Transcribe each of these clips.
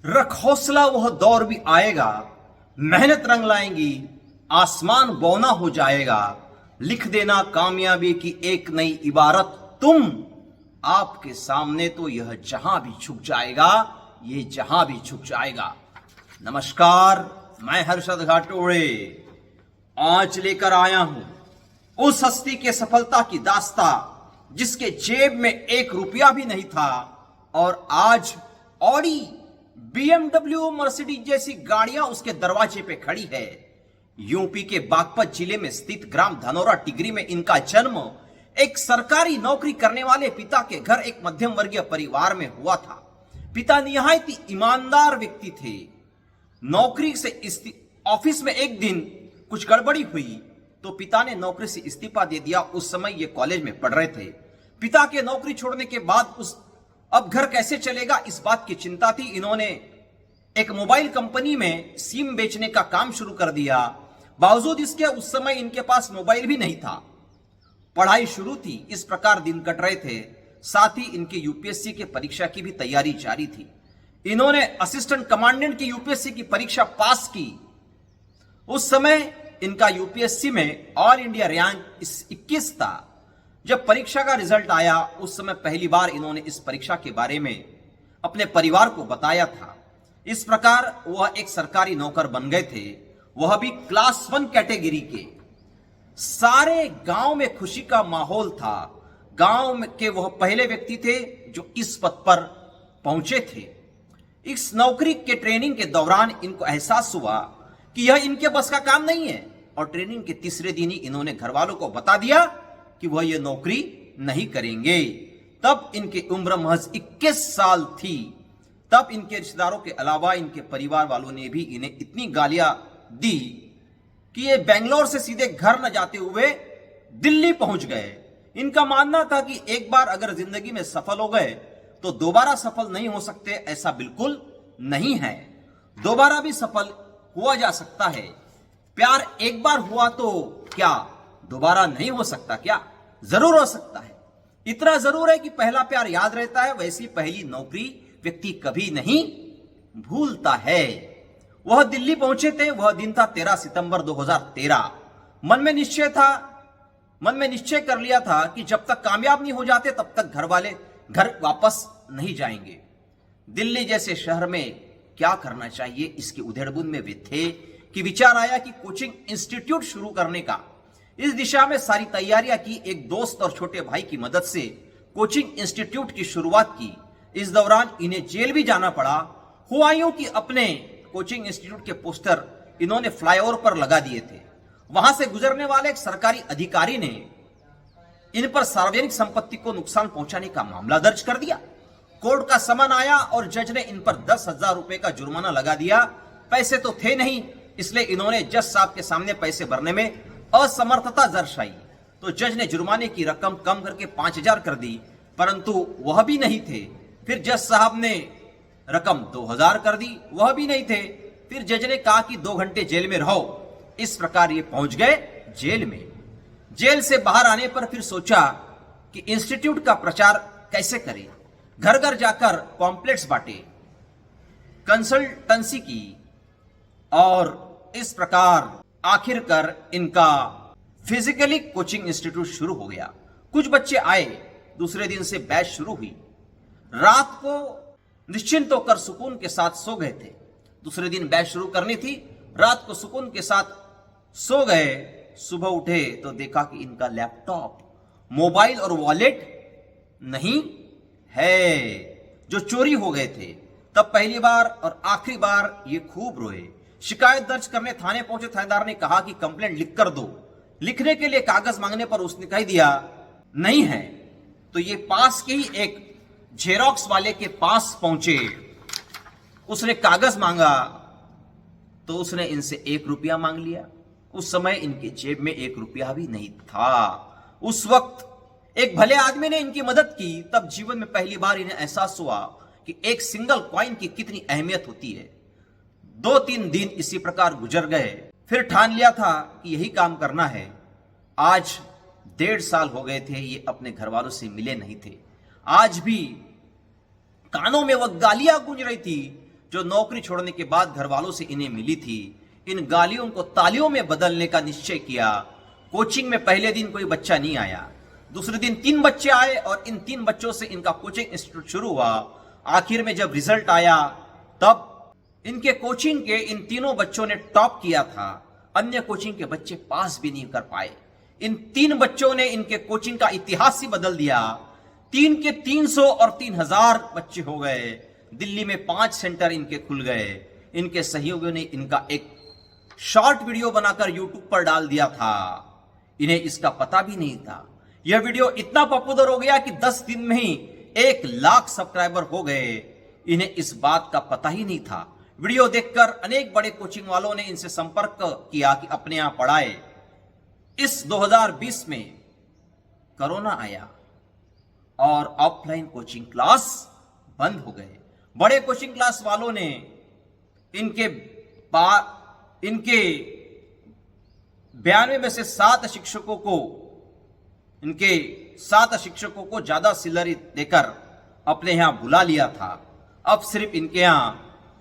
रख हौसला, वह दौर भी आएगा, मेहनत रंग लाएंगी, आसमान बौना हो जाएगा। लिख देना कामयाबी की एक नई इबारत तुम, आपके सामने तो यह जहां भी झुक जाएगा, ये जहां भी झुक जाएगा। नमस्कार, मैं हर्षद घाटोड़े आज लेकर आया हूं उस हस्ती के सफलता की दास्ता जिसके जेब में 1 रुपया भी नहीं था और आज ऑडी, बीएमडब्ल्यू, मर्सिडीज जैसी गाड़ियां उसके दरवाजे पे खड़ी है। यूपी के बागपत जिले में स्थित ग्राम धनौरा टिगरी में इनका जन्म एक सरकारी नौकरी करने वाले पिता के घर एक मध्यम वर्गीय परिवार में हुआ था। पिता निहायत ही ईमानदार व्यक्ति थे। नौकरी से ऑफिस में एक दिन कुछ गड़बड़ी हुई तो पिता ने नौकरी से इस्तीफा दे दिया। उस समय ये कॉलेज में पढ़ रहे थे। पिता के नौकरी छोड़ने के बाद अब घर कैसे चलेगा, इस बात की चिंता थी। इन्होंने एक मोबाइल कंपनी में सिम बेचने का काम शुरू कर दिया। बावजूद इसके उस समय इनके पास मोबाइल भी नहीं था। पढ़ाई शुरू थी। इस प्रकार दिन कट रहे थे। साथ ही इनके यूपीएससी के परीक्षा की भी तैयारी जारी थी। इन्होंने असिस्टेंट कमांडेंट की यूपीएससी की परीक्षा पास की। उस समय इनका यूपीएससी में ऑल इंडिया रैंक 21 था। जब परीक्षा का रिजल्ट आया उस समय पहली बार इन्होंने इस परीक्षा के बारे में अपने परिवार को बताया था। इस प्रकार वह एक सरकारी नौकर बन गए थे, वह भी क्लास 1 कैटेगरी के। सारे गांव में खुशी का माहौल था। गांव के वह पहले व्यक्ति थे जो इस पद पर पहुंचे थे। इस नौकरी के ट्रेनिंग के दौरान इनको एहसास हुआ कि यह इनके बस का काम नहीं है और ट्रेनिंग के तीसरे दिन ही इन्होंने घर वालों को बता दिया कि वह यह नौकरी नहीं करेंगे। तब इनकी उम्र महज 21 साल थी। तब इनके रिश्तेदारों के अलावा इनके परिवार वालों ने भी इन्हें इतनी गालियां दी कि ये बेंगलोर से सीधे घर न जाते हुए दिल्ली पहुंच गए। इनका मानना था कि एक बार अगर जिंदगी में सफल हो गए तो दोबारा सफल नहीं हो सकते। ऐसा बिल्कुल नहीं है, दोबारा भी सफल हुआ जा सकता है। प्यार एक बार हुआ तो क्या दोबारा नहीं हो सकता? क्या जरूर हो सकता है। इतना जरूर है कि पहला प्यार याद रहता है, वैसी पहली नौकरी व्यक्ति कभी नहीं भूलता है। वह दिल्ली पहुंचे थे। वह दिन था 13 सितंबर 2013। मन में निश्चय कर लिया था कि जब तक कामयाब नहीं हो जाते तब तक घर वापस नहीं जाएंगे। दिल्ली जैसे शहर में क्या करना चाहिए, इसके उधेड़बुन में वे थे कि विचार आया कि कोचिंग इंस्टीट्यूट शुरू करने का। इस दिशा में सारी तैयारियां की। एक दोस्त और छोटे भाई की मदद से कोचिंग इंस्टीट्यूट की शुरुआत की। इस दौरान इन्हें जेल भी जाना पड़ा। हुआ यूं कि अपने कोचिंग इंस्टीट्यूट के पोस्टर इन्होंने फ्लाईओवर पर लगा दिए थे। वहां से गुजरने वाले एक सरकारी अधिकारी ने इन पर सार्वजनिक संपत्ति को नुकसान पहुंचाने का मामला दर्ज कर दिया। कोर्ट का समन आया और जज ने इन पर 10,000 रुपए का जुर्माना लगा दिया। पैसे तो थे नहीं, इसलिए इन्होंने जज साहब के सामने पैसे भरने में असमर्थता दर्शाई। तो जज ने जुर्माने की रकम कम करके 5,000 कर दी, परंतु वह भी नहीं थे। फिर जज साहब ने रकम 2,000 कर दी, वह भी नहीं थे। फिर जज ने कहा कि 2 घंटे जेल में रहो। इस प्रकार ये पहुंच गए जेल में। जेल से बाहर आने पर फिर सोचा कि इंस्टीट्यूट का प्रचार कैसे करें। घर घर जाकर पॉम्पलेट्स बांटे, कंसल्टेंसी की और इस प्रकार आखिरकार इनका फिजिकली कोचिंग इंस्टीट्यूट शुरू हो गया। कुछ बच्चे आए, दूसरे दिन से बैच शुरू हुई। रात को निश्चिंत होकर सुकून के साथ सो गए थे। दूसरे दिन बैच शुरू करनी थी, रात को सुकून के साथ सो गए। सुबह उठे तो देखा कि इनका लैपटॉप, मोबाइल और वॉलेट नहीं है, जो चोरी हो गए थे। तब पहली बार और आखिरी बार ये खूब रोए। शिकायत दर्ज करने थाने पहुंचे थानेदार ने कहा कि कंप्लेंट लिख कर दो। लिखने के लिए कागज मांगने पर उसने कह दिया नहीं है। तो ये पास के ही एक जेरोक्स वाले के पास पहुंचे। उसने कागज मांगा तो उसने इनसे 1 रुपया मांग लिया। उस समय इनके जेब में 1 रुपया भी नहीं था। उस वक्त एक भले आदमी ने इनकी मदद की। तब जीवन में पहली बार इन्हें एहसास हुआ कि एक सिंगल कॉइन की कितनी अहमियत होती है। 2-3 दिन इसी प्रकार गुजर गए। फिर ठान लिया था कि यही काम करना है। आज 1.5 साल हो गए थे ये अपने घर वालों से मिले नहीं थे। आज भी कानों में वह गालियां गूंज रही थी जो नौकरी छोड़ने के बाद घर वालों से इन्हें मिली थी, इन गालियों को तालियों में बदलने का निश्चय किया। कोचिंग में पहले दिन कोई बच्चा नहीं आया, दूसरे दिन 3 बच्चे आए और इन 3 बच्चों से इनका कोचिंग इंस्टीट्यूट शुरू हुआ। आखिर में जब रिजल्ट आया तब इनके कोचिंग के इन तीनों बच्चों ने टॉप किया था। अन्य कोचिंग के बच्चे पास भी नहीं कर पाए। इन 3 बच्चों ने इनके कोचिंग का इतिहास ही बदल दिया। 3 के 300 और 3000 बच्चे हो गए। दिल्ली में 5 सेंटर इनके खुल गए। इनके सहयोगियों ने इनका एक शॉर्ट वीडियो बनाकर यूट्यूब पर डाल दिया था। इन्हें इसका पता भी नहीं था। यह वीडियो इतना पॉपुलर हो गया कि 10 दिन में ही 1 लाख सब्सक्राइबर हो गए। इन्हें इस बात का पता ही नहीं था। वीडियो देखकर अनेक बड़े कोचिंग वालों ने इनसे संपर्क किया कि अपने यहां पढ़ाए। इस 2020 में कोरोना आया और ऑफलाइन कोचिंग क्लास बंद हो गए। बड़े कोचिंग क्लास वालों ने इनके 92 में से 7 शिक्षकों को ज्यादा सैलरी देकर अपने यहां बुला लिया था। अब सिर्फ इनके यहां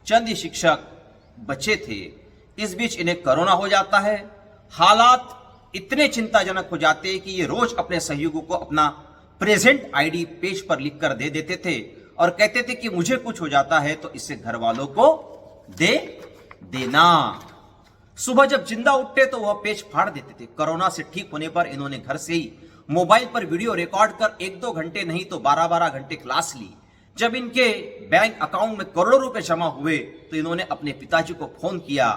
चंद ही शिक्षक बचे थे। इस बीच इन्हें कोरोना हो जाता है। हालात इतने चिंताजनक हो जाते हैं कि ये रोज अपने सहयोगियों को अपना प्रेजेंट आईडी पेज पर लिखकर दे देते थे और कहते थे कि मुझे कुछ हो जाता है तो इससे घर वालों को दे देना। सुबह जब जिंदा उठते तो वह पेज फाड़ देते थे। कोरोना से ठीक होने पर इन्होंने घर से ही मोबाइल पर वीडियो रिकॉर्ड कर 1-2 घंटे नहीं तो 12-12 घंटे क्लास ली। जब इनके बैंक अकाउंट में करोड़ों रुपए जमा हुए तो इन्होंने अपने पिताजी को फोन किया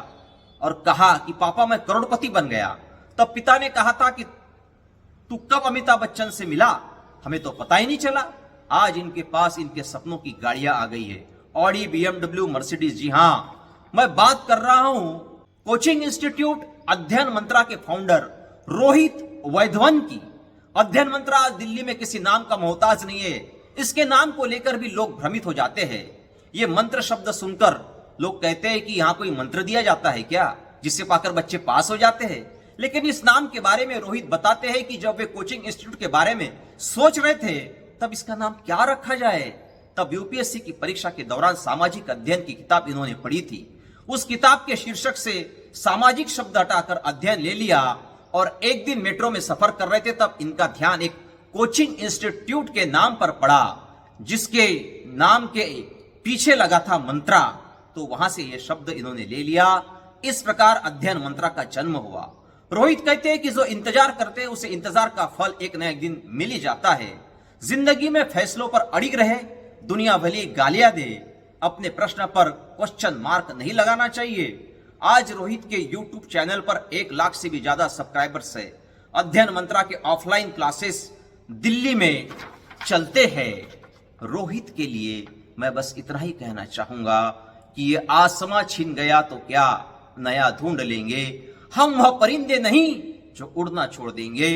और कहा कि पापा मैं करोड़पति बन गया। तब पिता ने कहा था कि तू कब अमिताभ बच्चन से मिला, हमें तो पता ही नहीं चला। आज इनके पास इनके सपनों की गाड़ियां आ गई है, ऑडी, BMW, मर्सिडीज। जी हां, मैं बात कर रहा हूं कोचिंग इंस्टीट्यूट अध्ययन मंत्रा के फाउंडर रोहित वैधवन की। अध्ययन मंत्रा आज दिल्ली में किसी नाम का मोहताज नहीं है। इसके नाम को लेकर भी लोग भ्रमित हो जाते हैं। ये मंत्र शब्द सुनकर लोग कहते हैं कि यहां कोई मंत्र दिया जाता है क्या जिससे पाकर बच्चे पास हो जाते हैं। लेकिन इस नाम के बारे में रोहित बताते हैं कि जब वे कोचिंग इंस्टीट्यूट के बारे में सोच रहे थे तब इसका नाम क्या रखा जाए। तब यूपीएससी की परीक्षा के दौरान सामाजिक अध्ययन की किताब इन्होंने पढ़ी थी। उस किताब के शीर्षक से सामाजिक शब्द हटाकर अध्ययन ले लिया और एक दिन मेट्रो में सफर कर रहे थे तब इनका ध्यान एक कोचिंग इंस्टीट्यूट के नाम पर पड़ा जिसके नाम के पीछे लगा था मंत्रा। तो वहां से यह शब्द इन्होंने ले लिया। इस प्रकार अध्ययन मंत्रा का जन्म हुआ। रोहित कहते हैं कि जो इंतजार करते हैं उसे इंतजार का फल एक न एक दिन मिल ही जाता है। जिंदगी में फैसलों पर अड़िग रहे, दुनिया भली गालियां दे, अपने प्रश्न पर क्वेश्चन मार्क नहीं लगाना चाहिए। आज रोहित के यूट्यूब चैनल पर 1 लाख से भी ज्यादा सब्सक्राइबर्स है। अध्ययन मंत्रा के ऑफलाइन क्लासेस दिल्ली में चलते हैं। रोहित के लिए मैं बस इतना ही कहना चाहूंगा कि ये आसमां छीन गया तो क्या नया ढूंढ लेंगे। हम वह परिंदे नहीं जो उड़ना छोड़ देंगे,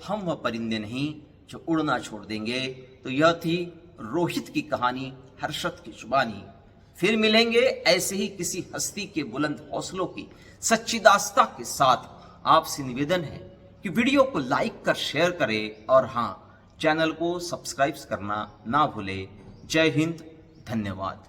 हम वह परिंदे नहीं जो उड़ना छोड़ देंगे। तो यह थी रोहित की कहानी, हर्षद की जुबानी। फिर मिलेंगे ऐसे ही किसी हस्ती के बुलंद हौसलों की सच्ची दास्तां के साथ। आपसे निवेदन है कि वीडियो को लाइक कर शेयर करें और हाँ, चैनल को सब्सक्राइब करना ना भूले। जय हिंद, धन्यवाद।